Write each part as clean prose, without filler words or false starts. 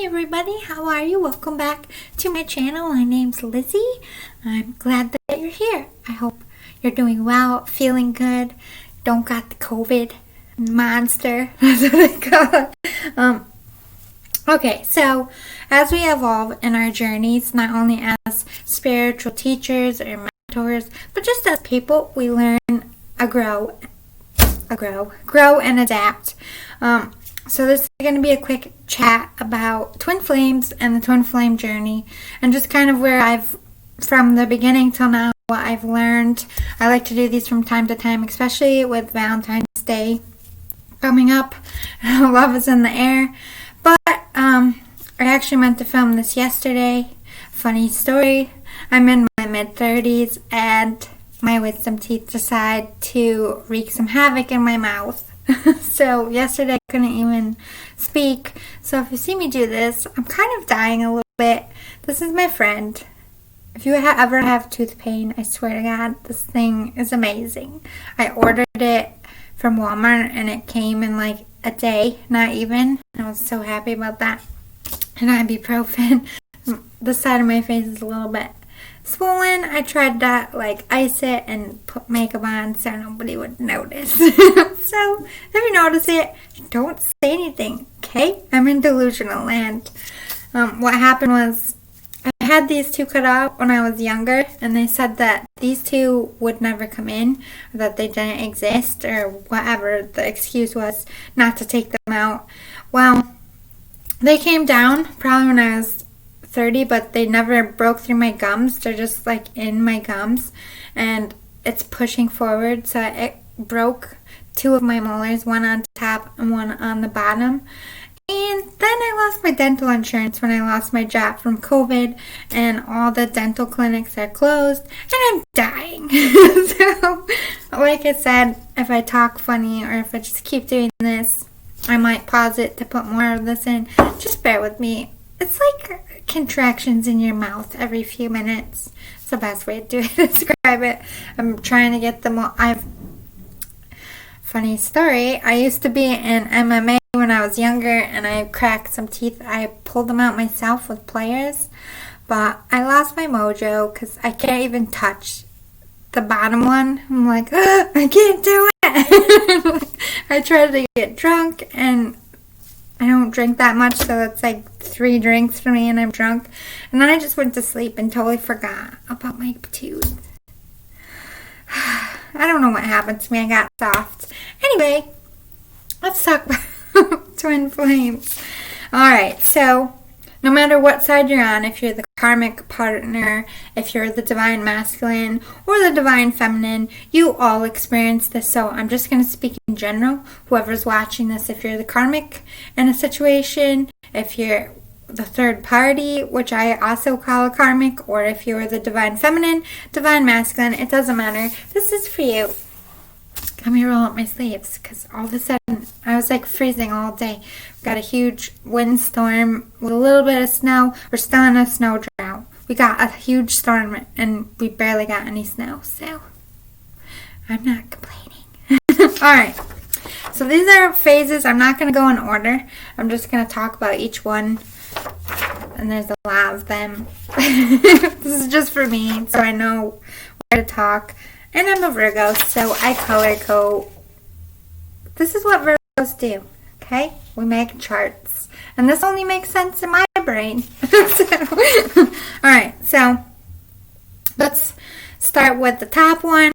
Hi everybody, how are you? Welcome back to my channel. My name's Lizzie. I'm glad that you're here. I hope you're doing well, feeling good, don't got the COVID monster, that's what they call it. Okay, so as we evolve in our journeys, not only as spiritual teachers or mentors, but just as people, we learn, grow and adapt. So this is going to be a quick chat about twin flames and the twin flame journey, and just kind of where from the beginning till now, what I've learned. I like to do these from time to time, especially with Valentine's Day coming up. Love is in the air. But I actually meant to film this yesterday. Funny story. I'm in my mid-30s and my wisdom teeth decide to wreak some havoc in my mouth. So yesterday I couldn't even speak. So if you see me do this, I'm kind of dying a little bit. This is my friend. If you ever have tooth pain, I swear to God, this thing is amazing. I ordered it from Walmart and it came in like a day, not even. I was so happy about that. And ibuprofen. This side of my face is a little bit swollen. I tried to ice it and put makeup on so nobody would notice. So if you notice it, don't say anything, okay? I'm in delusional land. What happened was I had these two cut out when I was younger, and they said that these two would never come in, or that they didn't exist, or whatever the excuse was not to take them out. Well, they came down probably when I was 30, but they never broke through my gums. They're just in my gums, and it's pushing forward, so it broke two of my molars, one on top and one on the bottom. And then I lost my dental insurance when I lost my job from COVID, and all the dental clinics are closed, and I'm dying. So, like I said, if I talk funny or if I just keep doing this, I might pause it to put more of this in. Just bear with me. It's like contractions in your mouth every few minutes. It's the best way to describe it. I'm trying to get them all. Funny story, I used to be in MMA when I was younger, and I cracked some teeth. I pulled them out myself with pliers, but I lost my mojo because I can't even touch the bottom one. I'm like, I can't do it. I tried to get drunk, and I don't drink that much, so it's 3 drinks for me and I'm drunk. And then I just went to sleep and totally forgot about my tooth. I don't know what happened to me. I got soft. Anyway, let's talk about twin flames. Alright, so no matter what side you're on, if you're the karmic partner, if you're the divine masculine or the divine feminine, you all experience this. So I'm just going to speak in general. Whoever's watching this, if you're the karmic in a situation, if you're the third party, which I also call a karmic, or if you're the divine feminine, divine masculine, it doesn't matter. This is for you. Let me roll up my sleeves because all of a sudden I was freezing all day. We got a huge windstorm with a little bit of snow. We're still in a snow drought. We got a huge storm and we barely got any snow, so I'm not complaining. Alright, so these are phases. I'm not going to go in order. I'm just going to talk about each one, and there's a lot of them. This is just for me, so I know where to talk. And I'm a Virgo, so I color code. This is what Virgos do, okay? We make charts. And this only makes sense in my brain. Alright, so let's start with the top one,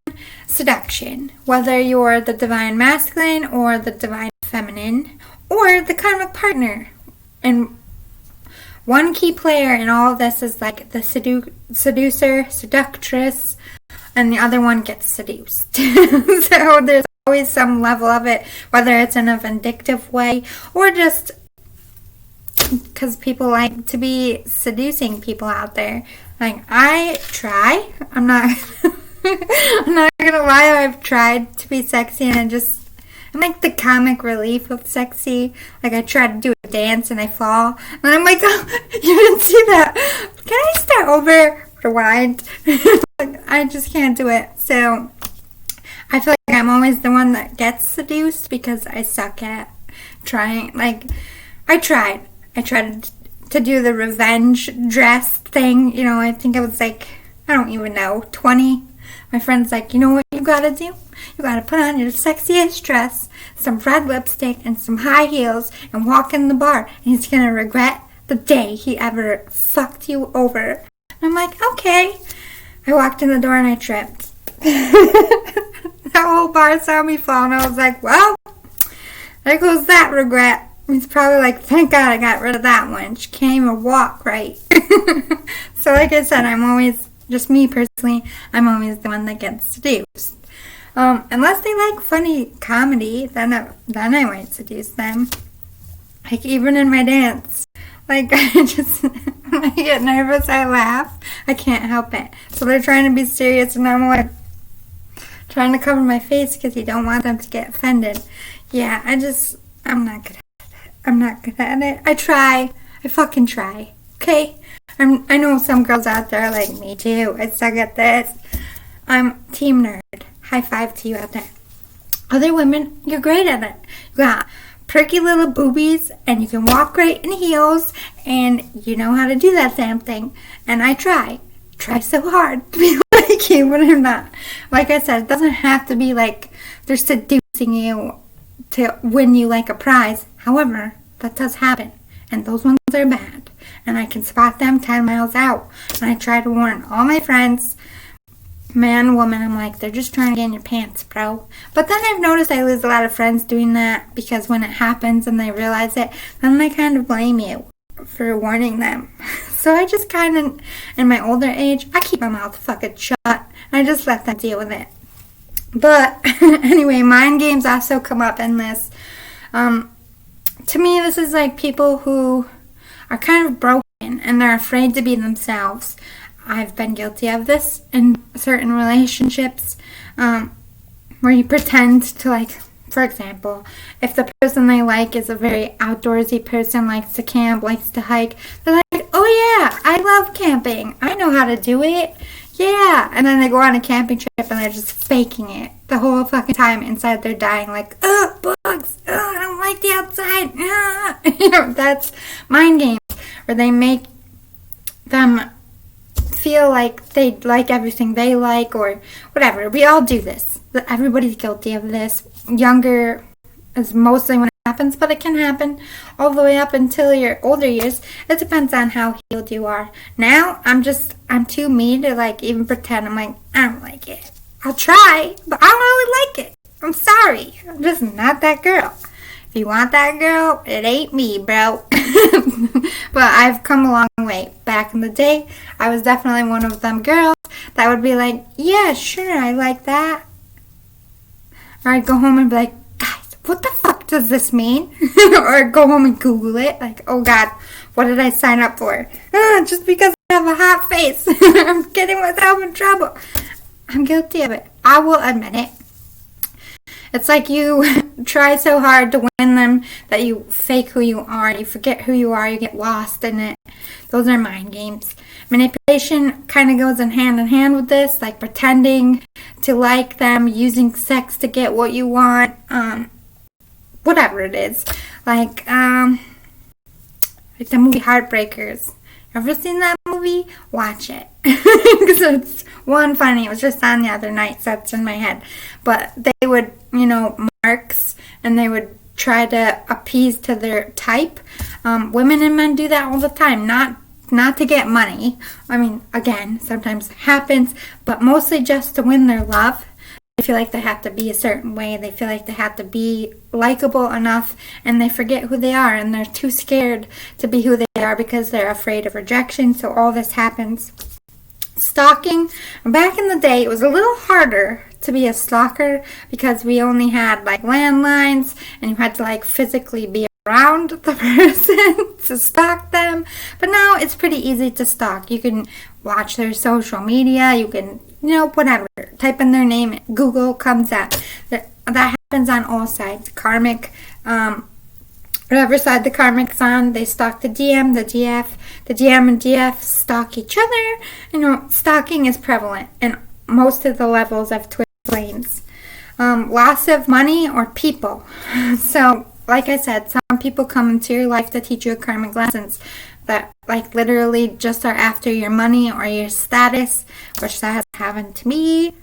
seduction. Whether you're the divine masculine or the divine feminine or the karmic partner. And one key player in all of this is the seducer, seductress, and the other one gets seduced. So there's always some level of it, whether it's in a vindictive way or just because people like to be seducing people out there. I try. I'm not gonna lie, I've tried to be sexy, and I'm the comic relief of sexy. I try to do a dance and I fall, and I'm oh, you didn't see that. Can I start over? Rewind. I just can't do it. So I feel like I'm always the one that gets seduced because I suck at trying. I tried to do the revenge dress thing. You know, I think I was like, I don't even know, 20. My friend's like, you know what you gotta do? You gotta put on your sexiest dress, some red lipstick, and some high heels, and walk in the bar. And he's gonna regret the day he ever fucked you over. And I'm like, okay. I walked in the door and I tripped. The whole bar saw me fall, and I was like, well, there goes that regret. He's probably like, thank God I got rid of that one. She can't even walk right. So like I said, I'm always, just me personally, I'm always the one that gets seduced. Unless they like funny comedy, then I might seduce them. Like even in my dance. Like when I get nervous, I laugh. I can't help it. So they're trying to be serious, and I'm like, trying to cover my face because you don't want them to get offended. Yeah, I'm not good at it. I'm not good at it. I try. I fucking try. Okay? I know some girls out there are like, me too. I suck at this. I'm team nerd. High five to you out there. Other women, you're great at it. You got perky little boobies, and you can walk great in heels, and you know how to do that damn thing. And I try so hard to be like you, but I'm not. Like I said, it doesn't have to be like they're seducing you to win you like a prize. However, that does happen, and those ones are bad, and I can spot them 10 miles out. And I try to warn all my friends, man, woman, I'm like, they're just trying to get in your pants, bro. But then I've noticed I lose a lot of friends doing that, because when it happens and they realize it, then they kind of blame you for warning them. So I just kind of, in my older age, I keep my mouth fucking shut. I just let them deal with it. But anyway, mind games also come up in this. To me, this is like people who are kind of broken and they're afraid to be themselves. I've been guilty of this in certain relationships, where you pretend to, like, for example, if the person they like is a very outdoorsy person, likes to camp, likes to hike, they're like, oh yeah, I love camping. I know how to do it. Yeah. And then they go on a camping trip and they're just faking it the whole fucking time. Inside they're dying like, bugs. I don't like the outside. You know, that's mind games where they make them feel like they like everything they like or whatever. We all do this. Everybody's guilty of this. Younger is mostly when it happens, but it can happen all the way up until your older years. It depends on how healed you are. Now, I'm too mean to like even pretend. I'm like, I don't like it. I'll try, but I don't really like it. I'm sorry. I'm just not that girl. If you want that girl, it ain't me, bro. But I've come a long way. Back in the day, I was definitely one of them girls that would be like, yeah, sure, I like that. Or I'd go home and be like, guys, what the fuck does this mean? Or I'd go home and Google it. Like, oh God, what did I sign up for? Just because I have a hot face. I'm getting myself in trouble. I'm guilty of it. I will admit it. It's like you try so hard to win them that you fake who you are. You forget who you are. You get lost in it. Those are mind games. Manipulation kind of goes in hand with this, like pretending to like them, using sex to get what you want, whatever it is. Like the movie Heartbreakers. Ever seen that movie? Watch it. Because it's one funny. It was just on the other night, so it's in my head. But they would, marks, and they would try to appease to their type. Women and men do that all the time. Not to get money. I mean, again, sometimes it happens, but mostly just to win their love. They feel like they have to be a certain way. They feel like they have to be likable enough, and they forget who they are, and they're too scared to be who they are because they're afraid of rejection, so all this happens. Stalking. Back in the day, it was a little harder to be a stalker because we only had, like, landlines, and you had to, like, physically be around the person to stalk them. But now it's pretty easy to stalk. You can watch their social media. You can, whatever. Type in their name. Google comes up. That happens on all sides. Karmic. Whatever side the karmic's on, they stalk the DM, the DF. The DM and DF stalk each other. Stalking is prevalent in most of the levels of twin flames. Loss of money or people. So, like I said, some people come into your life to teach you karmic lessons. that like literally just are after your money or your status, which that has happened to me.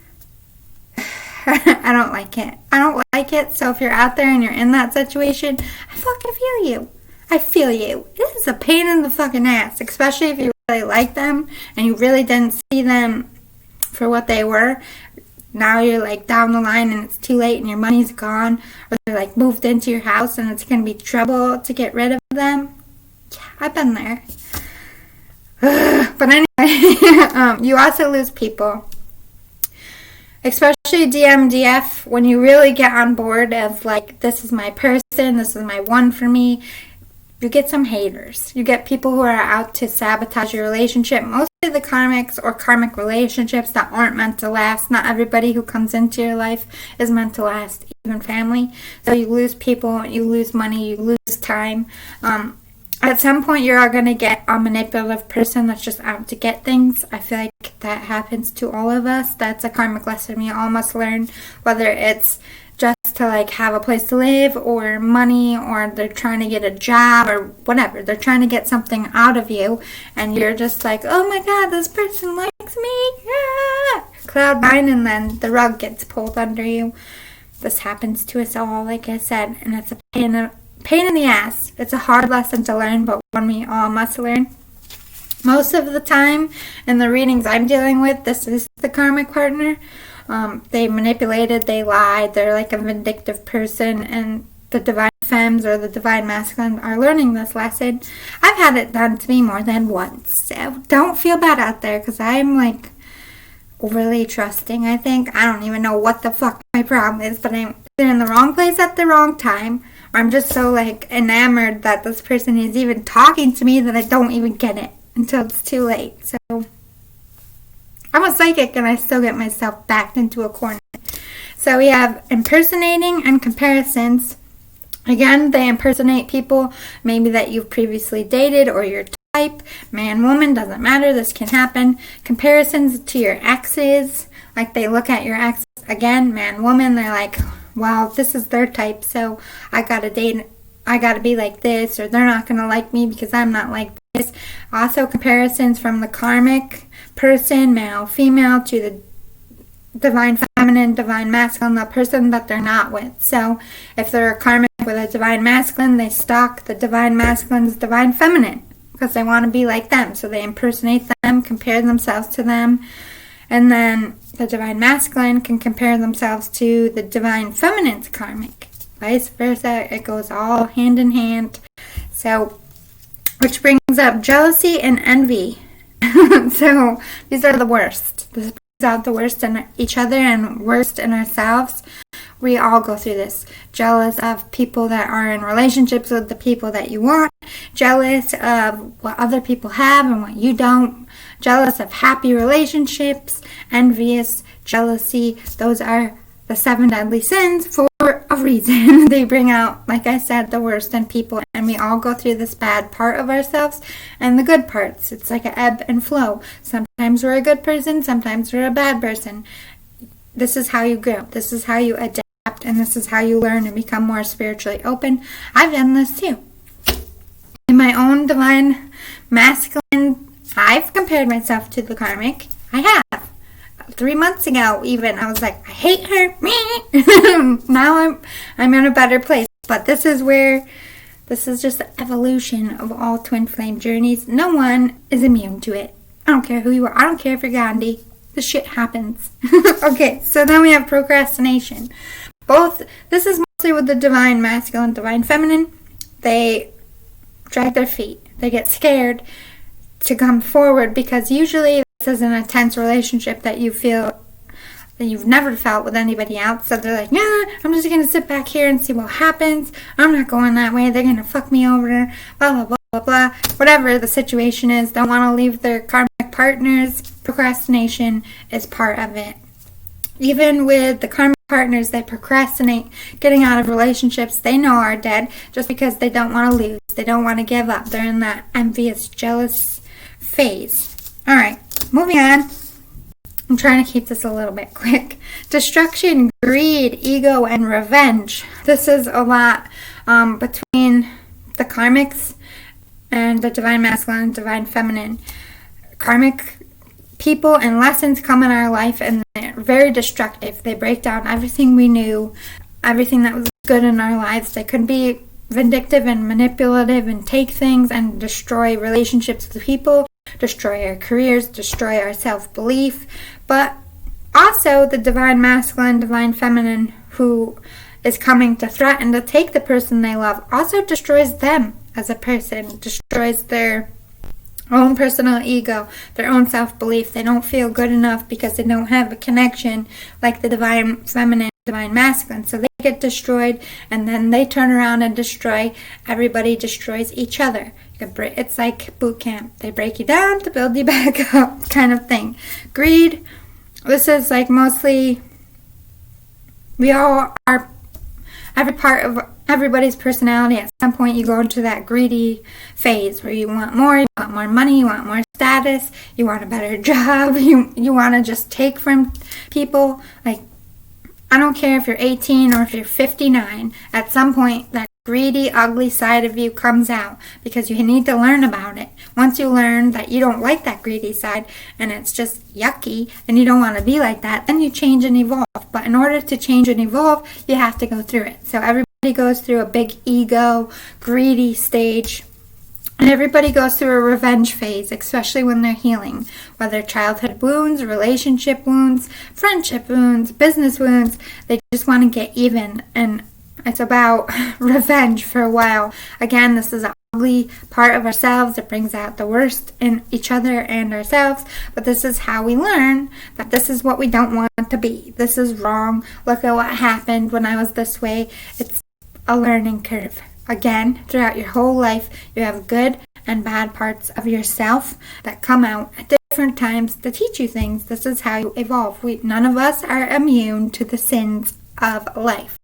I don't like it. I don't like it. So if you're out there and you're in that situation, I fucking feel you. I feel you. This is a pain in the fucking ass, especially if you really like them and you really didn't see them for what they were. Now you're like down the line and it's too late and your money's gone, or they're like moved into your house and it's gonna be trouble to get rid of them. Yeah, I've been there. But anyway, you also lose people, especially DMDF, when you really get on board of like, this is my person, this is my one for me. You get some haters. You get people who are out to sabotage your relationship. Mostly the karmics or karmic relationships that aren't meant to last. Not everybody who comes into your life is meant to last, even family. So you lose people, you lose money, you lose time. At some point, you're going to get a manipulative person that's just out to get things. I feel like that happens to all of us. That's a karmic lesson we all must learn, whether it's just to like have a place to live or money, or they're trying to get a job or whatever. They're trying to get something out of you and you're just like, oh my god, this person likes me. Yeah. Cloud nine, and then the rug gets pulled under you. This happens to us all, like I said, and it's a pain in the ass. It's a hard lesson to learn, but one we all must learn. Most of the time in the readings I'm dealing with, this is the karmic partner. They manipulated, they lied, they're like a vindictive person, and the divine femmes or the divine masculine are learning this lesson. I've had it done to me more than once, so don't feel bad out there, because I'm like overly trusting, I think. I don't even know what the fuck my problem is, but I'm in the wrong place at the wrong time, or I'm just so like enamored that this person is even talking to me that I don't even get it until it's too late. So I'm a psychic and I still get myself backed into a corner. So we have impersonating and comparisons. Again, they impersonate people maybe that you've previously dated or your type. Man, woman, doesn't matter. This can happen. Comparisons to your exes. Like they look at your exes. Again, man, woman, they're like, wow, this is their type, so I gotta be like this, or they're not gonna like me because I'm not like this. Also, comparisons from the karmic person, male, female, to the divine feminine, divine masculine, the person that they're not with. So if they're a karmic with a divine masculine, they stalk the divine masculine's divine feminine because they want to be like them. So they impersonate them, compare themselves to them. And then the divine masculine can compare themselves to the divine feminine's karmic. Vice versa. It goes all hand in hand. So, which brings up jealousy and envy. So these are the worst. This brings out the worst in each other and worst in ourselves. We all go through this. Jealous of people that are in relationships with the people that you want. Jealous of what other people have and what you don't. Jealous of happy relationships. Envious, jealousy. Those are the 7 deadly sins for a reason. They bring out, like I said, the worst in people, and we all go through this bad part of ourselves and the good parts. It's like an ebb and flow. Sometimes we're a good person, sometimes we're a bad person. This is how you grow. This is how you adapt, and this is how you learn and become more spiritually open. I've done this too. In my own divine masculine, I've compared myself to the karmic. I have. 3 months ago, even, I was like, I hate her. Now I'm in a better place. But this is just the evolution of all twin flame journeys. No one is immune to it. I don't care who you are. I don't care if you're Gandhi. This shit happens. Okay, so then we have procrastination. This is mostly with the divine masculine, divine feminine. They drag their feet. They get scared to come forward because usually this is an intense relationship that you feel that you've never felt with anybody else. So they're like, nah, I'm just going to sit back here and see what happens. I'm not going that way. They're going to fuck me over. Blah, blah, blah, blah, blah. Whatever the situation is, don't want to leave their karmic partners. Procrastination is part of it. Even with the karmic partners, they procrastinate getting out of relationships they know are dead just because they don't want to lose. They don't want to give up. They're in that envious, jealous phase. All right, moving on. I'm trying to keep this a little bit quick. Destruction, greed, ego, and revenge. This is a lot between the karmics and the divine masculine and divine feminine. Karmic people and lessons come in our life, and they're very destructive. They break down everything we knew, everything that was good in our lives. They could be vindictive and manipulative and take things and destroy relationships with people, destroy our careers, destroy our self-belief. But also the divine masculine, divine feminine, who is coming to threaten to take the person they love, also destroys them as a person, destroys their own personal ego, their own self-belief. They don't feel good enough because they don't have a connection like the divine feminine, divine masculine. So they get destroyed, and then they turn around and destroy. Everybody destroys each other. It's like boot camp. They break you down to build you back up, kind of thing. Greed. This is like mostly, we all are, every part of everybody's personality. At some point you go into that greedy phase where you want more money, you want more status, you want a better job, you want to just take from people. Like, I don't care if you're 18 or if you're 59, at some point that greedy, ugly side of you comes out, because you need to learn about it. Once you learn that you don't like that greedy side and it's just yucky and you don't want to be like that, then you change and evolve. But in order to change and evolve, you have to go through it. So everybody goes through a big ego, greedy stage. And everybody goes through a revenge phase, especially when they're healing. Whether childhood wounds, relationship wounds, friendship wounds, business wounds, they just want to get even. And it's about revenge for a while. Again, this is an ugly part of ourselves. It brings out the worst in each other and ourselves. But this is how we learn that this is what we don't want to be. This is wrong. Look at what happened when I was this way. It's a learning curve. Again, throughout your whole life, you have good and bad parts of yourself that come out at different times to teach you things. This is how you evolve. None of us are immune to the sins of life.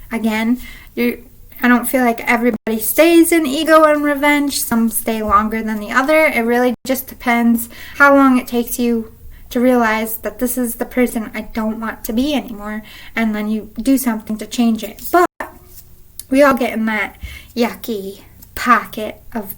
Again, I don't feel like everybody stays in ego and revenge. Some stay longer than the other. It really just depends how long it takes you to realize that this is the person I don't want to be anymore, and then you do something to change it. But we all get in that yucky pocket of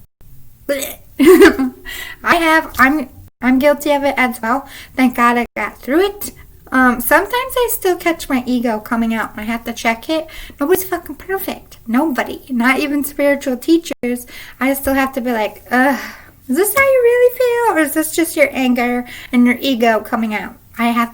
I'm guilty of it as well. Thank God I got through it. Sometimes I still catch my ego coming out and I have to check it. Nobody's fucking perfect. Nobody. Not even spiritual teachers. I still have to be like, is this how you really feel? Or is this just your anger and your ego coming out? I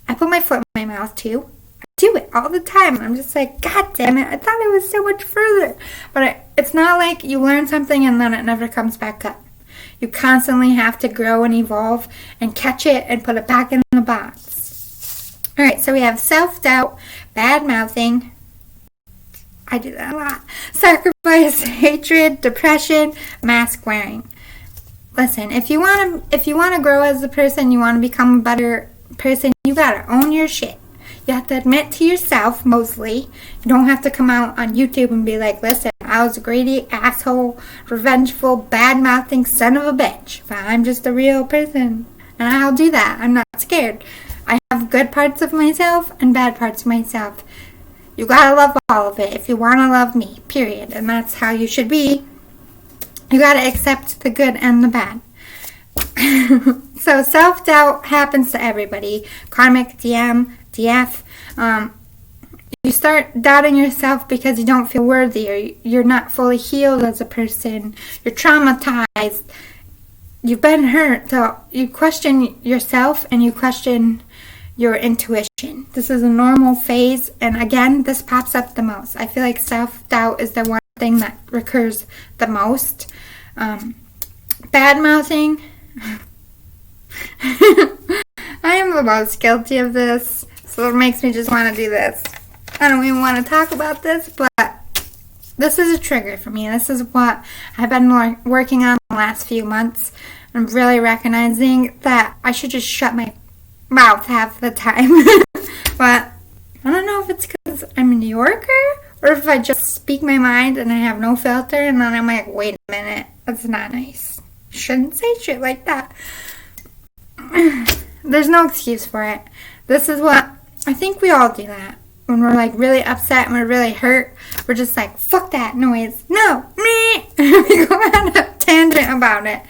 put my foot in my mouth too. I do it all the time. I'm just like, God damn it. I thought it was so much further. But it's not like you learn something and then it never comes back up. You constantly have to grow and evolve and catch it and put it back in the box. Alright, so we have self-doubt, bad-mouthing. I do that a lot. Sacrifice, hatred, depression, mask wearing. Listen, if you want to grow as a person, you want to become a better person, you got to own your shit. You have to admit to yourself, mostly. You don't have to come out on YouTube and be like, listen, I was a greedy, asshole, revengeful, bad-mouthing son of a bitch. But I'm just a real person. And I'll do that. I'm not scared. I have good parts of myself and bad parts of myself. You gotta love all of it if you want to love me, period. And that's how you should be. You gotta accept the good and the bad. So self-doubt happens to everybody. Karmic, DM, DF. You start doubting yourself because you don't feel worthy, or you're not fully healed as a person. You're traumatized. You've been hurt. So you question yourself and you question your intuition. This is a normal phase, and again, this pops up the most. I feel like self-doubt is the one thing that recurs the most. Bad-mouthing. I am the most guilty of this, so it makes me just want to do this. I don't even want to talk about this, but this is a trigger for me. This is what I've been working on the last few months. I'm really recognizing that I should just shut my mouth half the time. But I don't know if it's because I'm a New Yorker or if I just speak my mind and I have no filter, and then I'm like, wait a minute, that's not nice. Shouldn't say shit like that. There's no excuse for it. This is what I think we all do that. when we're like really upset and we're really hurt, we're just like, fuck that noise. No, me. We go on a tangent about it.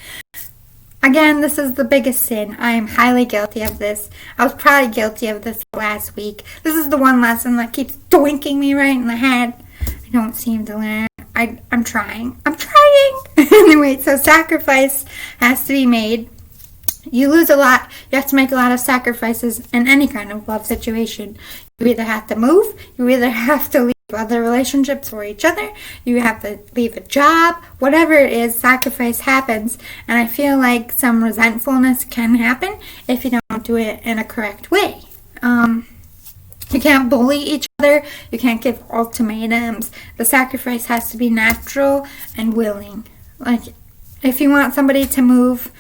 Again, this is the biggest sin. I am highly guilty of this. I was probably guilty of this last week. This is the one lesson that keeps doinking me right in the head. I don't seem to learn. I'm trying. Anyway, so sacrifice has to be made. You lose a lot. You have to make a lot of sacrifices in any kind of love situation. You either have to move. You either have to leave other relationships for each other. You have to leave a job. Whatever it is, sacrifice happens. And I feel like some resentfulness can happen if you don't do it in a correct way. You can't bully each other. You can't give ultimatums. The sacrifice has to be natural and willing. Like, if you want somebody to move,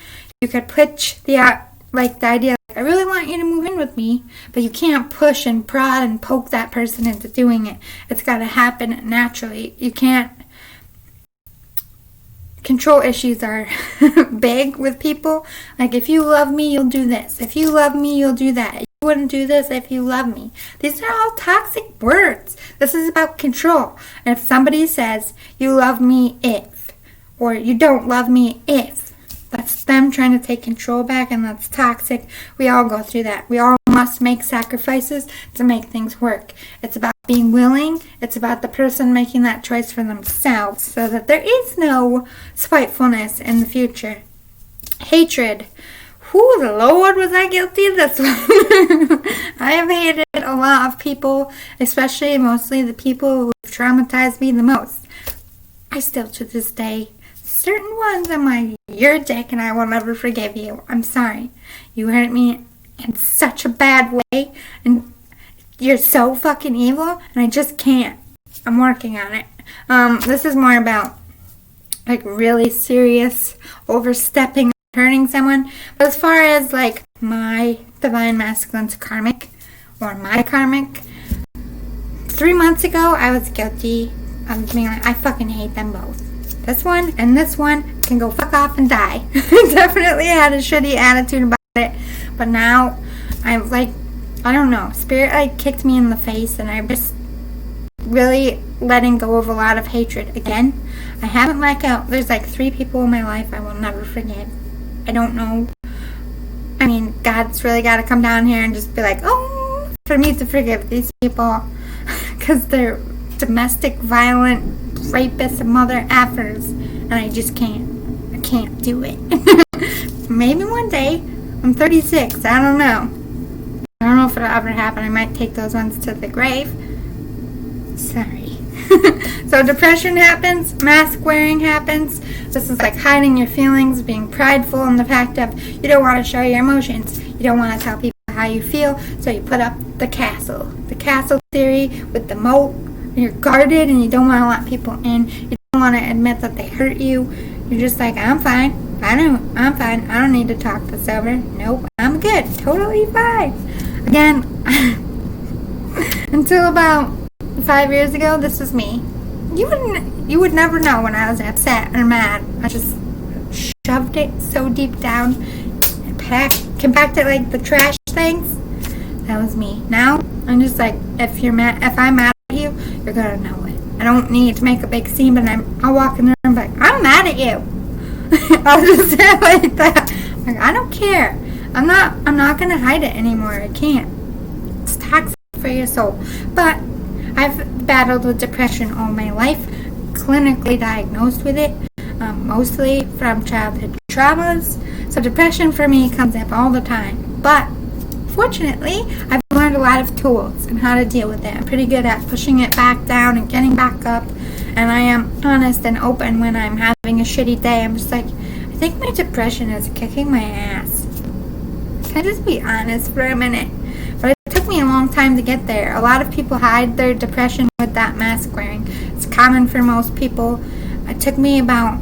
you could pitch the idea, like, I really want you to move in with me, but you can't push and prod and poke that person into doing it. It's got to happen naturally. You can't. Control issues are big with people. Like, if you love me, you'll do this. If you love me, you'll do that. You wouldn't do this if you love me. These are all toxic words. This is about control. And if somebody says, you love me if, or you don't love me if, that's them trying to take control back, and that's toxic. We all go through that. We all must make sacrifices to make things work. It's about being willing. It's about the person making that choice for themselves so that there is no spitefulness in the future. Hatred. Whoo, the Lord, was I guilty of this one? I have hated a lot of people, especially mostly the people who have traumatized me the most. I still, to this day, certain ones I'm like, you're a dick and I will never forgive you. I'm sorry. You hurt me in such a bad way and you're so fucking evil and I just can't. I'm working on it. This is more about like really serious overstepping, hurting someone. But as far as like my divine masculine's karmic or my karmic, 3 months ago I was guilty of being like, I fucking hate them both. This one and this one can go fuck off and die. Definitely had a shitty attitude about it. But now, I'm like, I don't know. Spirit like kicked me in the face and I'm just really letting go of a lot of hatred. Again, I haven't let go. There's like 3 people in my life I will never forgive. I don't know. I mean, God's really got to come down here and just be like, oh, for me to forgive these people. Because they're domestic violent rapists and mother effers, and I just can't. I can't do it. Maybe one day. I'm 36. I don't know. I don't know if it'll ever happen. I might take those ones to the grave. Sorry. So depression happens. Mask wearing happens. This is like hiding your feelings, being prideful in the fact of you don't want to show your emotions. You don't want to tell people how you feel, so you put up the castle. The castle theory with the moat. You're guarded and you don't want to let people in. You don't want to admit that they hurt you. You're just like, I'm fine. I'm fine. I don't need to talk this over. Nope, I'm good. Totally fine. Again, until about 5 years ago, this was me. You would never know when I was upset or mad. I just shoved it so deep down and compacted it like the trash things. That was me. Now, I'm just like, if I'm mad at you, you're gonna know it. I don't need to make a big scene, but I'll walk in the room like, I'm mad at you. I'll just say it like that. Like, I don't care. I'm not gonna hide it anymore. I can't. It's toxic for your soul. But I've battled with depression all my life, clinically diagnosed with it, mostly from childhood traumas. So depression for me comes up all the time. But fortunately, I've learned a lot of tools and how to deal with it. I'm pretty good at pushing it back down and getting back up. And I am honest and open when I'm having a shitty day. I'm just like, I think my depression is kicking my ass. Can I just be honest for a minute? But it took me a long time to get there. A lot of people hide their depression with that mask wearing. It's common for most people. It took me about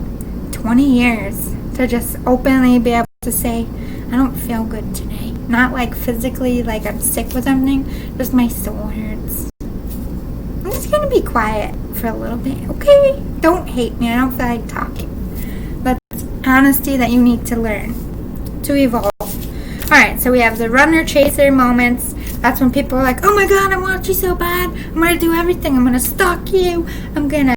20 years to just openly be able to say, I don't feel good today. Not like physically, like I'm sick with something. Just my soul hurts. I'm just going to be quiet for a little bit, okay? Don't hate me. I don't feel like talking. That's honesty that you need to learn to evolve. Alright, so we have the runner-chaser moments. That's when people are like, oh my god, I want you so bad. I'm going to do everything. I'm going to stalk you. I'm going to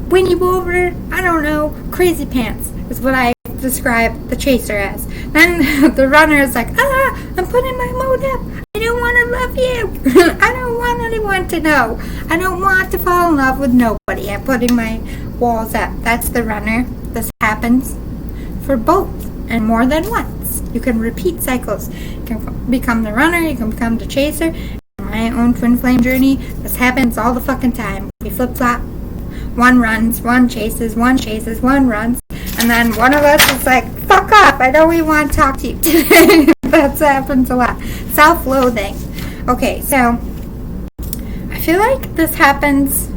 win you over. I don't know. Crazy pants is what I describe the chaser as. Then the runner is like, I'm putting my mode up. I don't want to love you. I don't want anyone to know. I don't want to fall in love with nobody. I'm putting my walls up. That's the runner. This happens for both and more than once. You can repeat cycles. You can become the runner. You can become the chaser. In my own twin flame journey, this happens all the fucking time. We flip-flop. One runs, one chases, one runs. And then one of us is like, fuck off, I don't even want to talk to you today. That happens a lot. Self-loathing. Okay, so I feel like this happens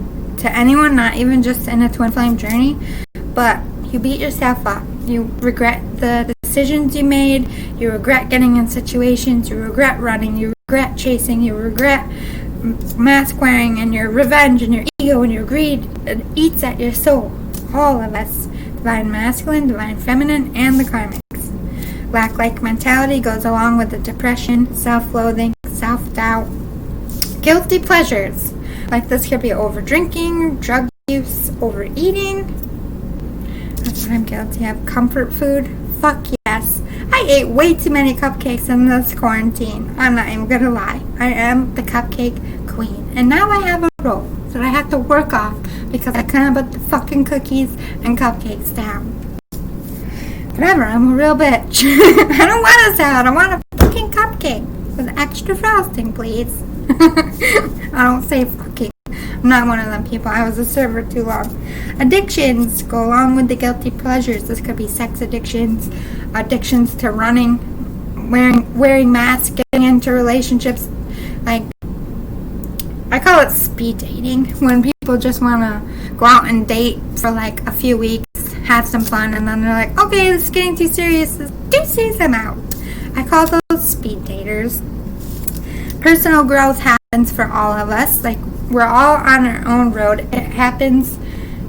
to anyone, not even just in a twin flame journey, but you beat yourself up. You regret the decisions you made. You regret getting in situations. You regret running. You regret chasing. You regret mask wearing, and your revenge and your ego and your greed. It eats at your soul. All of us. Divine masculine, divine feminine, and the karmics. Lack-like mentality goes along with the depression, self-loathing, self-doubt, guilty pleasures. Like this could be over-drinking, drug use, overeating. That's what I'm guilty of. Comfort food. Fuck yes. I ate way too many cupcakes in this quarantine. I'm not even gonna lie. I am the cupcake queen. And now I have a role that I have to work off because I couldn't put the fucking cookies and cupcakes down. Whatever, I'm a real bitch. I don't want a salad. I want a fucking cupcake with extra frosting, please. I don't say fucking. I'm not one of them people. I was a server too long. Addictions go along with the guilty pleasures. This could be sex addictions, addictions to running, wearing masks, getting into relationships. Like, I call it speed dating, when people just want to go out and date for like a few weeks, have some fun, and then they're like, okay, this is getting too serious. Deuces, I'm out. I call those speed daters. Personal growth happens for all of us. Like, we're all on our own road. It happens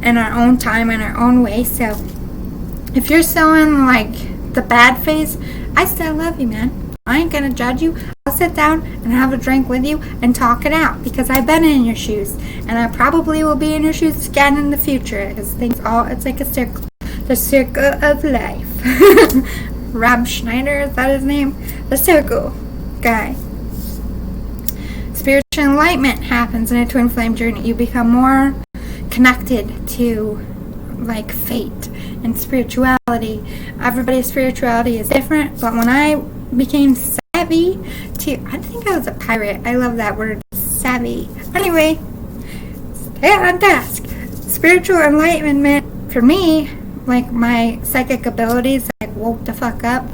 in our own time, in our own way. So if you're still in like the bad phase, I still love you, man. I ain't gonna judge you. I'll sit down and have a drink with you and talk it out because I've been in your shoes, and I probably will be in your shoes again in the future. Because it's like a circle, the circle of life. Rob Schneider, is that his name? The circle guy. Spiritual enlightenment happens in a twin flame journey. You become more connected to like fate and spirituality. Everybody's spirituality is different, but when I became savvy to, I think I was a pirate. I love that word, savvy. Anyway, stay on task. Spiritual enlightenment for me, like my psychic abilities, like woke the fuck up.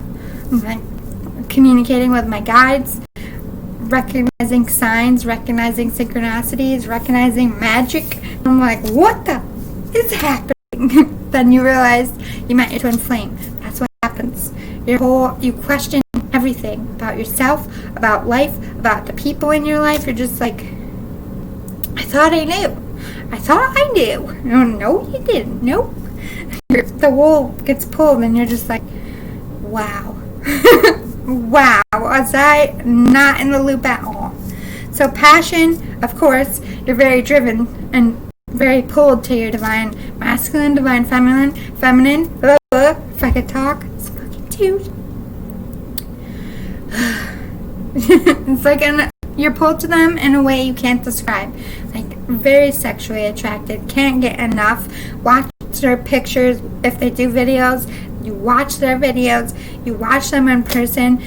I'm like communicating with my guides, recognizing signs, recognizing synchronicities, recognizing magic. I'm like, what the is happening? Then you realize you met your twin flame. That's what happens. You question everything about yourself, about life, about the people in your life. You're just like, I thought I knew. I thought I knew. No, you didn't. Nope. The wool gets pulled and you're just like, wow. Wow, was I not in the loop at all? So passion, of course, you're very driven and very pulled to your divine masculine, divine feminine. Blah, blah. If I could talk, it's fucking cute. It's like you're pulled to them in a way you can't describe. Like very sexually attracted, can't get enough. Watch their pictures. If they do videos, you watch their videos. You watch them in person.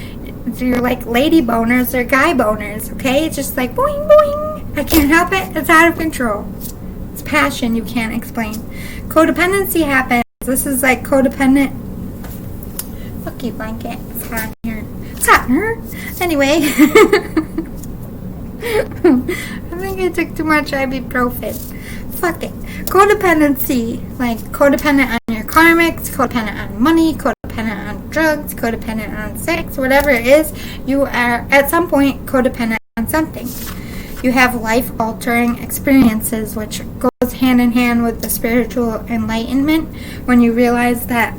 You're like lady boners or guy boners. Okay, it's just like boing boing. I can't help it. It's out of control. It's passion you can't explain. Codependency happens. This is like codependent. Fuck you, blanket. It's hot in here. It's hot in here. Anyway. I think I took too much ibuprofen. Fuck it. Codependency. Like codependent on your karmics, codependent on money, codependent on drugs, codependent on sex, whatever it is. You are at some point codependent on something. You have life-altering experiences, which goes hand in hand with the spiritual enlightenment when you realize that,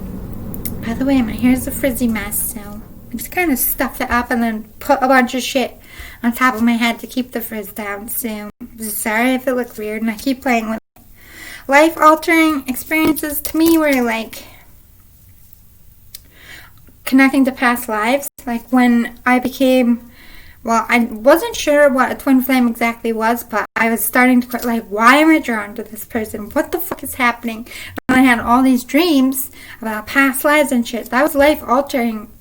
by the way, my hair is a frizzy mess, so I just kind of stuffed it up and then put a bunch of shit on top of my head to keep the frizz down. So, sorry if it looks weird, and I keep playing with it. Life-altering experiences to me were like connecting to past lives. Like when I became, well, I wasn't sure what a twin flame exactly was, but I was starting to like, why am I drawn to this person? What the fuck is happening? And I had all these dreams about past lives and shit. That was life-altering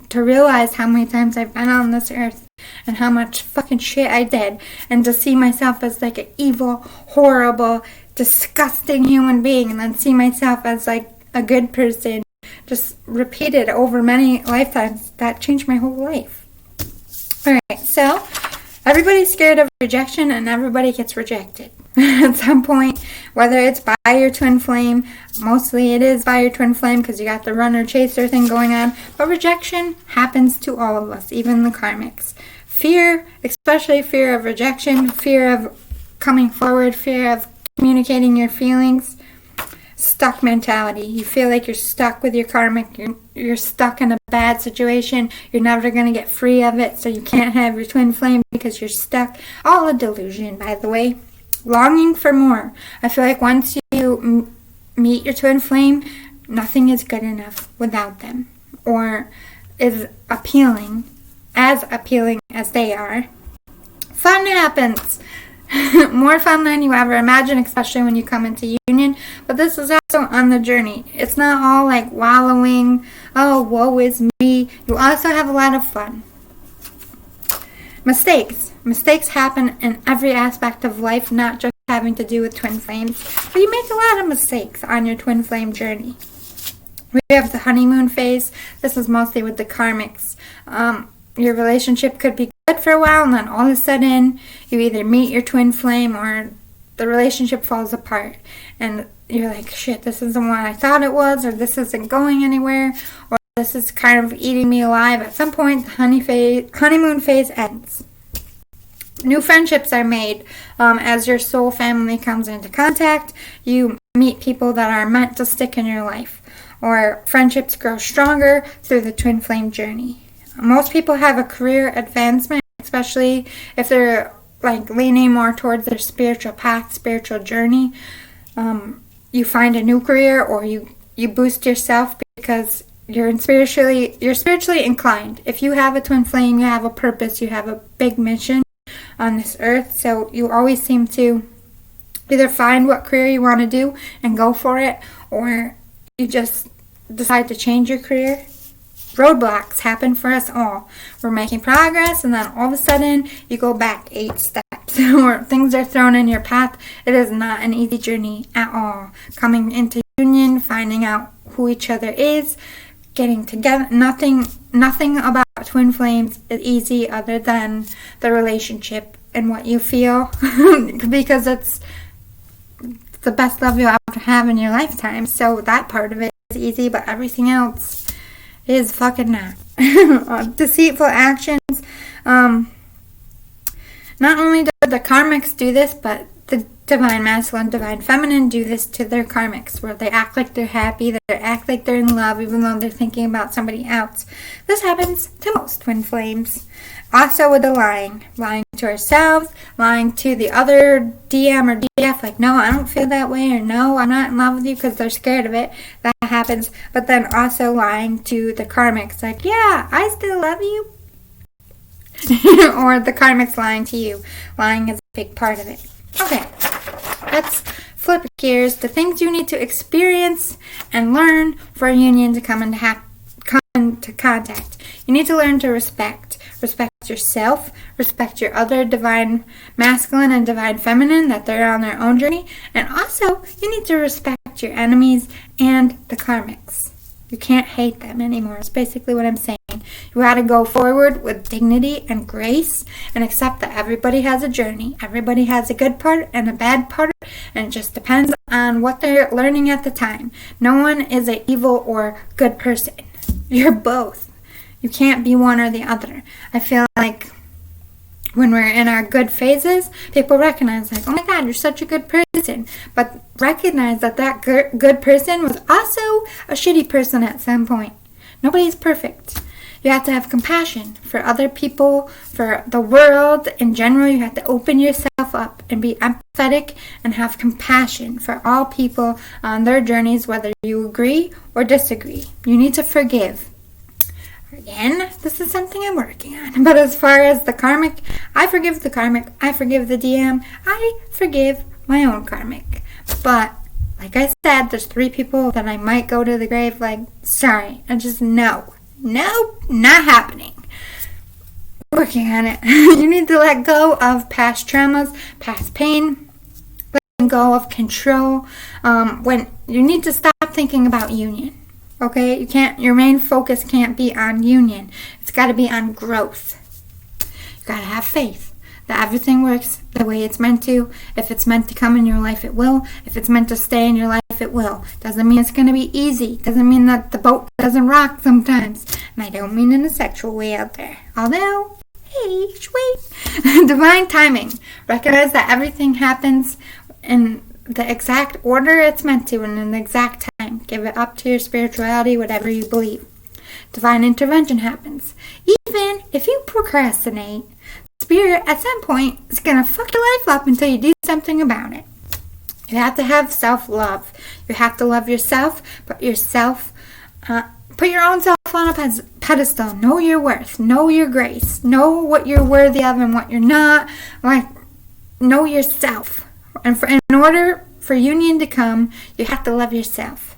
to realize how many times I've been on this earth and how much fucking shit I did, and to see myself as like an evil, horrible, disgusting human being, and then see myself as like a good person, just repeated over many lifetimes. That changed my whole life. Alright, so everybody's scared of rejection, and everybody gets rejected at some point, whether it's by your twin flame. Mostly it is by your twin flame because you got the runner-chaser thing going on, but rejection happens to all of us, even the karmics. Fear, especially fear of rejection, fear of coming forward, fear of communicating your feelings, stuck mentality. You feel like you're stuck with your karmic, you're stuck in a bad situation, you're never going to get free of it, so you can't have your twin flame because you're stuck. All a delusion, by the way. Longing for more. I feel like once you meet your twin flame, nothing is good enough without them, or is appealing as they are. Fun happens. More fun than you ever imagine, especially when you come into union. But this is also on the journey. It's not all like wallowing, oh, woe is me. You also have a lot of fun. Mistakes happen in every aspect of life, not just having to do with twin flames. But you make a lot of mistakes on your twin flame journey. We have the honeymoon phase. This is mostly with the karmics. Your relationship could be good for a while, and then all of a sudden you either meet your twin flame or the relationship falls apart. And you're like, shit, this isn't what I thought it was, or this isn't going anywhere, or this is kind of eating me alive. At some point, the honeymoon phase ends. New friendships are made. As your soul family comes into contact, you meet people that are meant to stick in your life. Or friendships grow stronger through the twin flame journey. Most people have a career advancement, especially if they're like leaning more towards their spiritual path, spiritual journey. You find a new career, or you boost yourself because you're spiritually inclined. If you have a twin flame, you have a purpose, you have a big mission on this earth. So you always seem to either find what career you want to do and go for it, or you just decide to change your career. Roadblocks happen for us all. We're making progress, and then all of a sudden you go back 8 steps, or things are thrown in your path. It is not an easy journey at all. Coming into union, finding out who each other is, getting together. Nothing about twin flames is easy other than the relationship and what you feel, because it's the best love you'll ever have in your lifetime. So that part of it is easy, but everything else is fucking not. Deceitful actions. Not only do the karmics do this, but the divine masculine, divine feminine do this to their karmics, where they act like they're happy, they act like they're in love, even though they're thinking about somebody else. This happens to most twin flames. Also with the lying to ourselves, lying to the other DM or DF, like, no, I don't feel that way, or no, I'm not in love with you, because they're scared of it. That happens. But then also lying to the karmics, like, yeah, I still love you. Or the karmics lying to you. Lying is a big part of it. Okay, let's flip gears to things you need to experience and learn for a union to come into contact. You need to learn to respect. Respect yourself, respect your other divine masculine and divine feminine, that they're on their own journey. And also, you need to respect your enemies and the karmics. You can't hate them anymore. It's basically what I'm saying. You got to go forward with dignity and grace and accept that everybody has a journey. Everybody has a good part and a bad part, and it just depends on what they're learning at the time. No one is an evil or good person. You're both. You can't be one or the other. I feel like when we're in our good phases, people recognize, like, oh my God, you're such a good person. But recognize that good person was also a shitty person at some point. Nobody's perfect. You have to have compassion for other people, for the world in general. You have to open yourself up and be empathetic and have compassion for all people on their journeys, whether you agree or disagree. You need to forgive. Again, this is something I'm working on. But as far as the karmic, I forgive the karmic. I forgive the DM. I forgive my own karmic. But like I said, there's 3 people that I might go to the grave like, sorry, I just no, not happening. Working on it. You need to let go of past traumas, past pain, letting go of control. When you need to stop thinking about union. Okay, your main focus can't be on union. It's got to be on growth. You got to have faith that everything works the way it's meant to. If it's meant to come in your life, it will. If it's meant to stay in your life, it will. Doesn't mean it's going to be easy. Doesn't mean that the boat doesn't rock sometimes. And I don't mean in a sexual way out there. Although, hey, wait. Divine timing. Recognize that everything happens in the exact order it's meant to and in the exact time. Give it up to your spirituality, whatever you believe. Divine intervention happens. Even if you procrastinate, Spirit at some point is going to fuck your life up until you do something about it. You have to have self-love. You have to love yourself, put your own self on a pedestal. Know your worth. Know your grace. Know what you're worthy of and what you're not. Know yourself. And in order for union to come, you have to love yourself.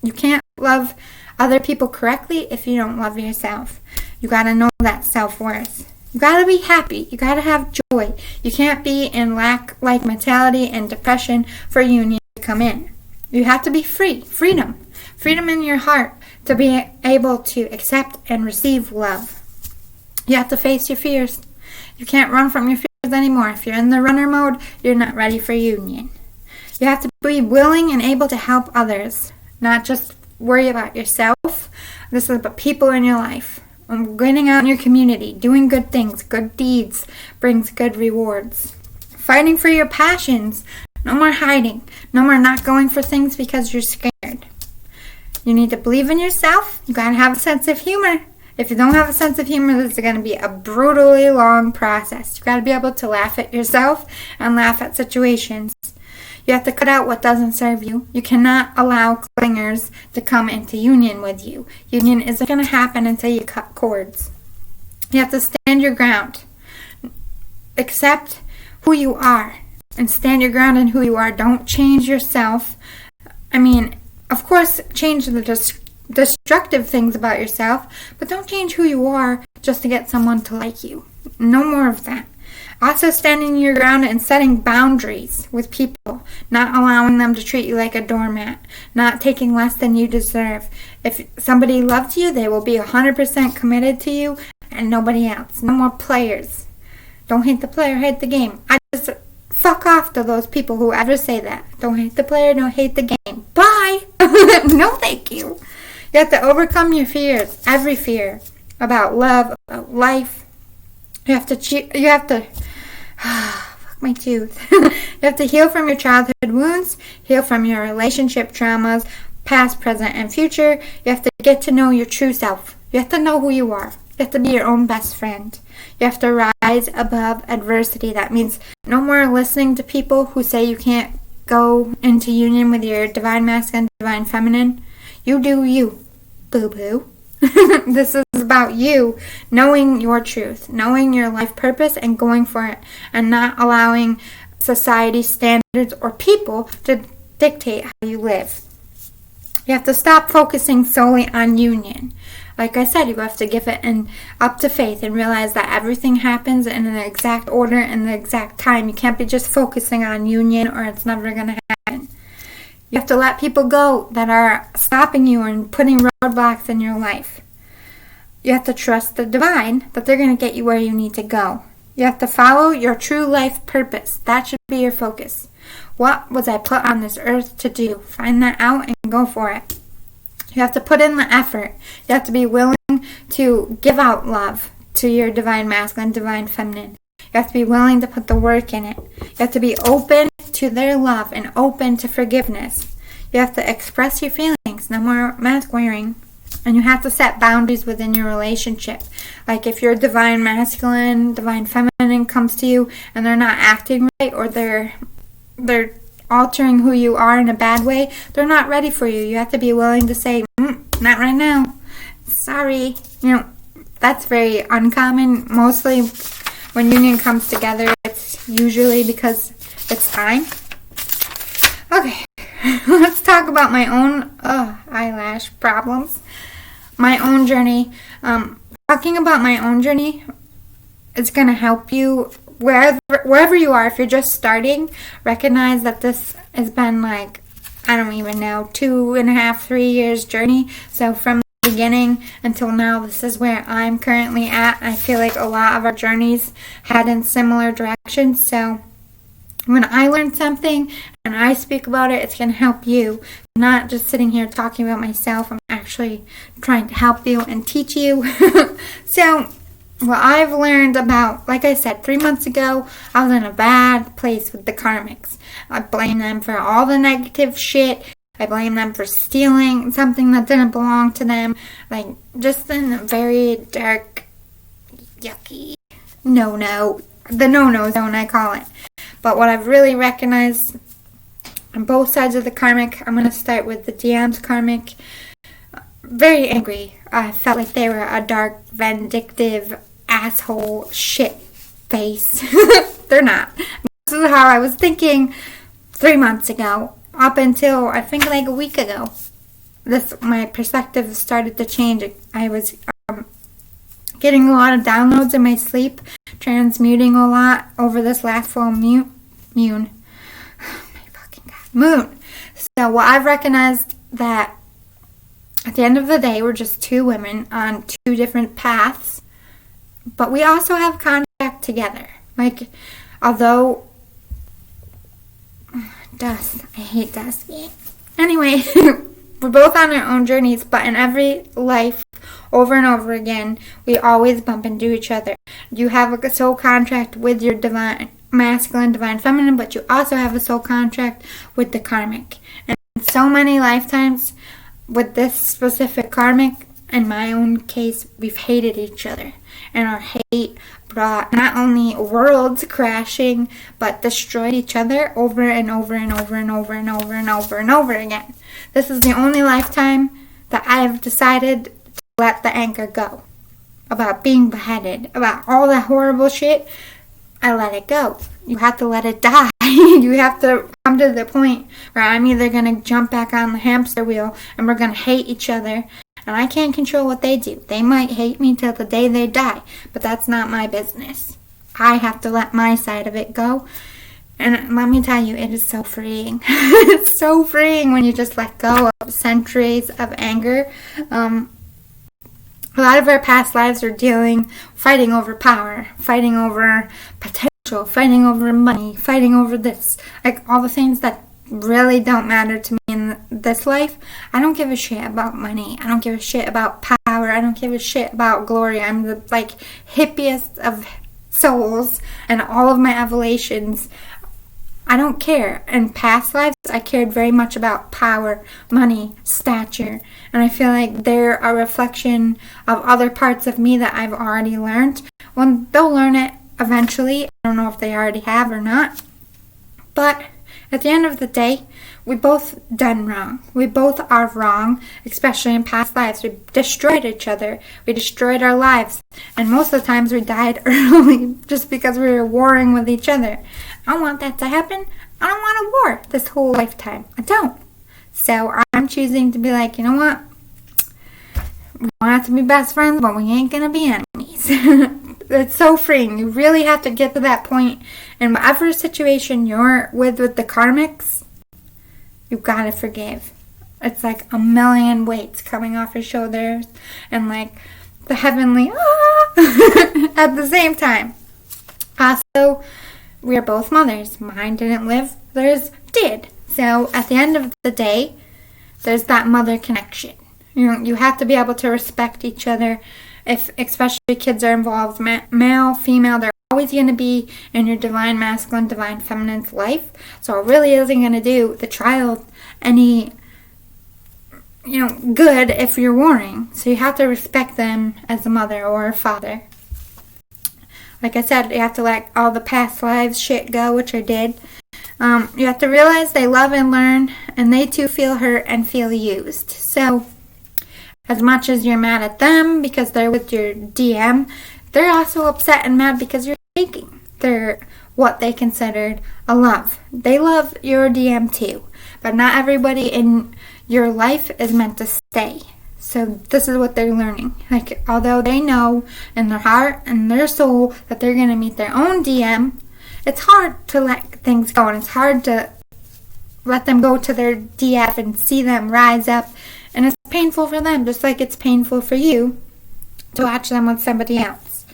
You can't love other people correctly if you don't love yourself. You got to know that self-worth. You got to be happy. You got to have joy. You can't be in lack-like mentality and depression for union to come in. You have to be free. Freedom. Freedom in your heart to be able to accept and receive love. You have to face your fears. You can't run from your fears anymore. If you're in the runner mode, you're not ready for union. You have to be willing and able to help others, not just worry about yourself. This is about people in your life. Getting out in your community, doing good things, good deeds brings good rewards. Fighting for your passions. No more hiding. No more not going for things because you're scared. You need to believe in yourself. You gotta have a sense of humor. If you don't have a sense of humor, this is going to be a brutally long process. You got to be able to laugh at yourself and laugh at situations. You have to cut out what doesn't serve you. You cannot allow clingers to come into union with you. Union isn't going to happen until you cut cords. You have to stand your ground. Accept who you are and stand your ground in who you are. Don't change yourself. Of course, change the destructive things about yourself, but don't change who you are just to get someone to like you. No more of that. Also, standing your ground and setting boundaries with people, not allowing them to treat you like a doormat, not taking less than you deserve. If somebody loves you, they will be 100% committed to you and nobody else. No more players. Don't hate the player, hate the game. I just fuck off to those people who ever say that. Don't hate the player, don't hate the game. Bye! No thank you. You have to overcome your fears, every fear, about love, about life. You have to fuck my tooth. You have to heal from your childhood wounds, heal from your relationship traumas, past, present, and future. You have to get to know your true self. You have to know who you are. You have to be your own best friend. You have to rise above adversity. That means no more listening to people who say you can't go into union with your divine masculine, divine feminine. You do you, boo-boo. This is about you knowing your truth, knowing your life purpose and going for it, and not allowing society standards or people to dictate how you live. You have to stop focusing solely on union. Like I said, you have to give it up to faith and realize that everything happens in the exact order and the exact time. You can't be just focusing on union or it's never going to happen. You have to let people go that are stopping you and putting roadblocks in your life. You have to trust the divine that they're going to get you where you need to go. You have to follow your true life purpose. That should be your focus. What was I put on this earth to do? Find that out and go for it. You have to put in the effort. You have to be willing to give out love to your divine masculine, divine feminine. You have to be willing to put the work in it. You have to be open to their love and open to forgiveness. You have to express your feelings. No more mask wearing. And you have to set boundaries within your relationship. Like if your divine masculine, divine feminine comes to you and they're not acting right, or they're altering who you are in a bad way, they're not ready for you. You have to be willing to say, not right now. Sorry. That's very uncommon. Mostly when union comes together, it's usually because it's time. Okay, let's talk about my own eyelash problems. My own journey. Talking about my own journey is going to help you wherever you are. If you're just starting, recognize that this has been like, I don't even know, 2.5, 3 years journey. So from the beginning until now, this is where I'm currently at. I feel like a lot of our journeys head in similar directions. So when I learn something and I speak about it, it's going to help you. I'm not just sitting here talking about myself. I'm actually trying to help you and teach you. So what I've learned about, like I said, 3 months ago, I was in a bad place with the karmics. I blame them for all the negative shit. I blame them for stealing something that didn't belong to them. Like, just in a very dark, yucky, the no-no zone, I call it. But what I've really recognized on both sides of the karmic, I'm going to start with the DM's karmic. Very angry. I felt like they were a dark, vindictive, asshole, shit face. They're not. This is how I was thinking 3 months ago, up until I think like a week ago. My perspective started to change. I was getting a lot of downloads in my sleep, transmuting a lot over this last full moon. So what I've recognized that at the end of the day, we're just two women on two different paths, but we also have contact together. Like, although dust, I hate dust. Anyway, we're both on our own journeys, but in every life, over and over again, we always bump into each other. You have a soul contract with your divine masculine, divine feminine, but you also have a soul contract with the karmic. And in so many lifetimes, with this specific karmic, in my own case, we've hated each other. And our hate brought not only worlds crashing, but destroyed each other over and over and over and over and over and over and over again. This is the only lifetime that I have decided to let the anger go. About being beheaded, about all that horrible shit, I let it go. You have to let it die. You have to come to the point where I'm either going to jump back on the hamster wheel and we're going to hate each other. And I can't control what they do. They might hate me till the day they die, but that's not my business. I have to let my side of it go. And let me tell you, it is so freeing. It's so freeing when you just let go of centuries of anger. A lot of our past lives are fighting over power, fighting over potential, fighting over money, fighting over this. Like all the things that really don't matter to me in this life. I don't give a shit about money. I don't give a shit about power. I don't give a shit about glory. I'm the hippiest of souls, and all of my evolutions, I don't care. In past lives, I cared very much about power, money, stature, and I feel like they're a reflection of other parts of me that I've already learned. Well, they'll learn it eventually. I don't know if they already have or not, but at the end of the day, we both done wrong. We both are wrong, especially in past lives. We destroyed each other. We destroyed our lives. And most of the times we died early just because we were warring with each other. I don't want that to happen. I don't want a war this whole lifetime. I don't. So I'm choosing to be like, you know what? We don't have to be best friends, but we ain't going to be enemies. It's so freeing. You really have to get to that point. In whatever situation you're with the karmics, you've got to forgive. It's like a million weights coming off your shoulders and like the heavenly at the same time. Also, we are both mothers. Mine didn't live, theirs did. So at the end of the day, there's that mother connection. You have to be able to respect each other. If especially kids are involved, male, female, they're always going to be in your divine masculine, divine feminine's life. So it really isn't going to do the child any good if you're warring. So you have to respect them as a mother or a father. Like I said, you have to let all the past lives shit go, which I did. You have to realize they love and learn, and they too feel hurt and feel used. So, as much as you're mad at them because they're with your DM, they're also upset and mad because you're taking what they considered a love. They love your DM too, but not everybody in your life is meant to stay. So this is what they're learning. Like, although they know in their heart and their soul that they're going to meet their own DM, it's hard to let things go, and it's hard to let them go to their DF and see them rise up. And it's painful for them, just like it's painful for you to watch them with somebody else.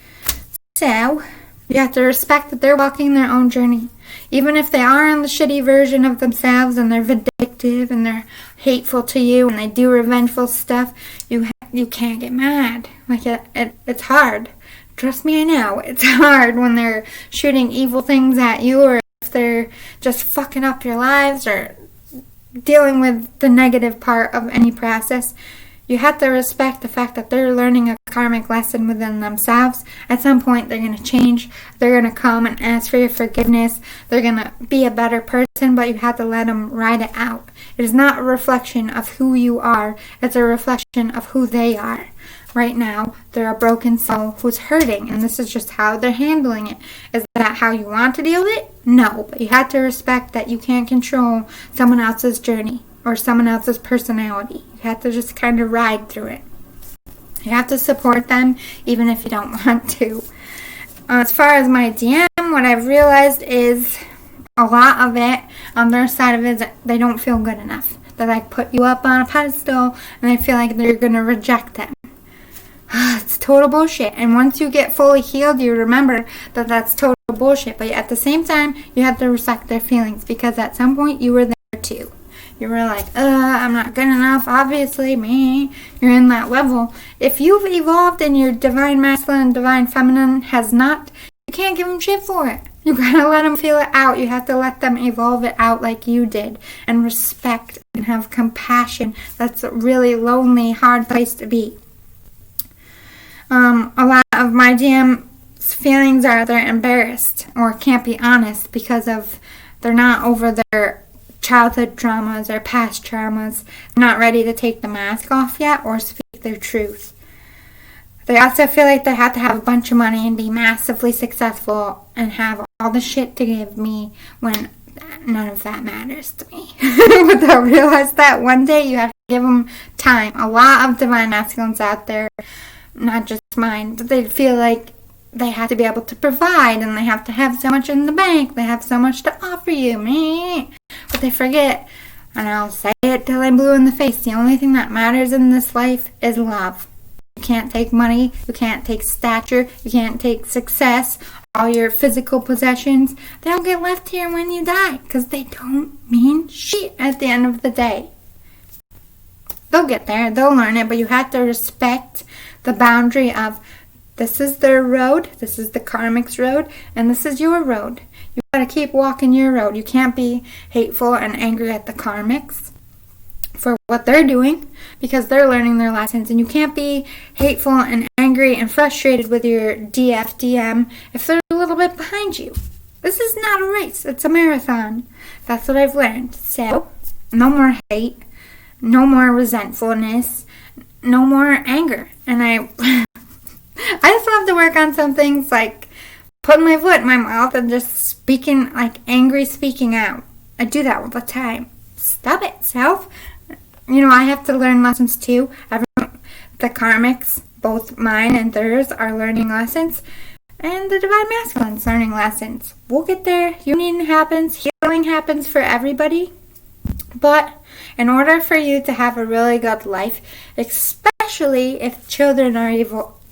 So, you have to respect that they're walking their own journey. Even if they are in the shitty version of themselves and they're vindictive and they're hateful to you and they do revengeful stuff, you can't get mad. Like, it's hard. Trust me, I know. It's hard when they're shooting evil things at you, or if they're just fucking up your lives or dealing with the negative part of any process. You have to respect the fact that they're learning a karmic lesson within themselves. At some point, they're going to change. They're going to come and ask for your forgiveness. They're going to be a better person, but you have to let them ride it out. It is not a reflection of who you are. It's a reflection of who they are. Right now, they're a broken soul who's hurting, and this is just how they're handling it. Is that how you want to deal with it? No, but you have to respect that you can't control someone else's journey or someone else's personality. You have to just kind of ride through it. You have to support them even if you don't want to. As far as my DM, what I've realized is a lot of it on their side of it is that they don't feel good enough. They like put you up on a pedestal and they feel like they're going to reject them. It's total bullshit. And once you get fully healed, you remember that that's total bullshit. But at the same time, you have to respect their feelings, because at some point you were there too. You were like, I'm not good enough, obviously, me. You're in that level. If you've evolved and your divine masculine and divine feminine has not, you can't give them shit for it. You gotta let them feel it out. You have to let them evolve it out like you did. And respect and have compassion. That's a really lonely, hard place to be. A lot of my DM's feelings are they're embarrassed or can't be honest because of they're not over their childhood traumas or past traumas, not ready to take the mask off yet or speak their truth. They also feel like they have to have a bunch of money and be massively successful and have all the shit to give me when none of that matters to me. But they'll realize that one day you have to give them time. A lot of divine masculines out there, not just mine, but they feel like they have to be able to provide and they have to have so much in the bank. They have so much to offer you. But they forget, and I'll say it till I'm blue in the face, the only thing that matters in this life is love. You can't take money, you can't take stature, you can't take success, all your physical possessions. They'll get left here when you die because they don't mean shit at the end of the day. They'll get there, they'll learn it, but you have to respect the boundary of this is their road, this is the karmic's road, and this is your road. You gotta keep walking your road. You can't be hateful and angry at the karmics for what they're doing because they're learning their lessons, and you can't be hateful and angry and frustrated with your DM if they're a little bit behind you. This is not a race, it's a marathon. That's what I've learned. So, no more hate, no more resentfulness, no more anger. And I just love to work on some things like putting my foot in my mouth and just speaking, like angry speaking out. I do that all the time. Stop it, self. I have to learn lessons too. The karmics, both mine and theirs, are learning lessons. And the divine masculine's learning lessons. We'll get there. Union happens. Healing happens for everybody. But in order for you to have a really good life, especially if children are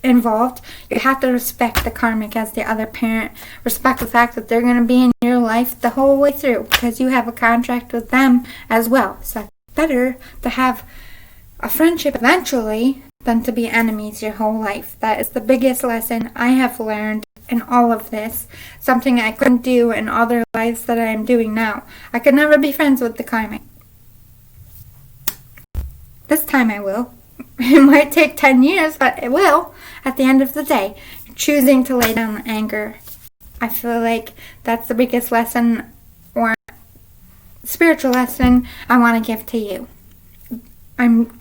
involved, you have to respect the karmic as the other parent. Respect the fact that they're going to be in your life the whole way through because you have a contract with them as well. So it's better to have a friendship eventually than to be enemies your whole life. That is the biggest lesson I have learned in all of this. Something I couldn't do in other lives that I am doing now. I could never be friends with the karmic. This time I will. It might take 10 years, but it will. At the end of the day, choosing to lay down the anger. I feel like that's the biggest lesson or spiritual lesson I want to give to you. I'm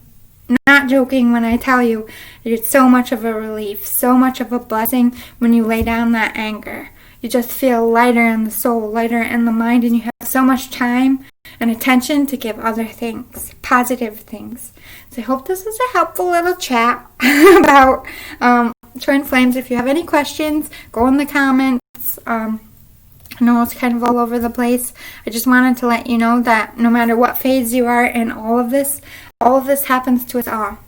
not joking when I tell you it's so much of a relief, so much of a blessing when you lay down that anger. You just feel lighter in the soul, lighter in the mind, and you have so much time and attention to give other things, positive things. So I hope this was a helpful little chat about twin flames. If you have any questions, go in the comments. I know it's kind of all over the place. I just wanted to let you know that no matter what phase you are in all of this happens to us all.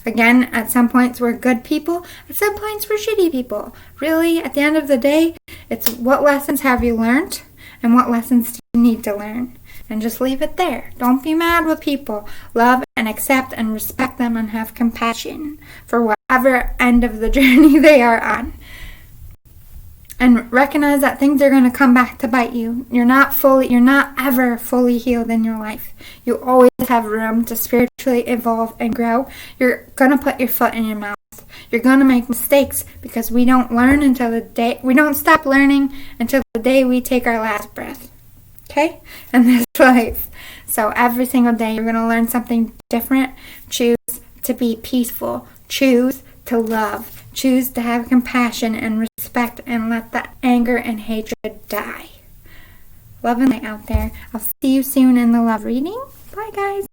Again, at some points we're good people, at some points we're shitty people. Really, at the end of the day, it's what lessons have you learned and what lessons do you need to learn. And just leave it there. Don't be mad with people. Love and accept and respect them and have compassion for whatever end of the journey they are on. And recognize that things are going to come back to bite you. You're not ever fully healed in your life. You always have room to spiritually evolve and grow. You're going to put your foot in your mouth. You're going to make mistakes because we don't stop learning until the day we take our last breath. Okay? In this life. So every single day you're going to learn something different. Choose to be peaceful. Choose to love. Choose to have compassion and respect and let the anger and hatred die. Love and light out there. I'll see you soon in the love reading. Bye, guys.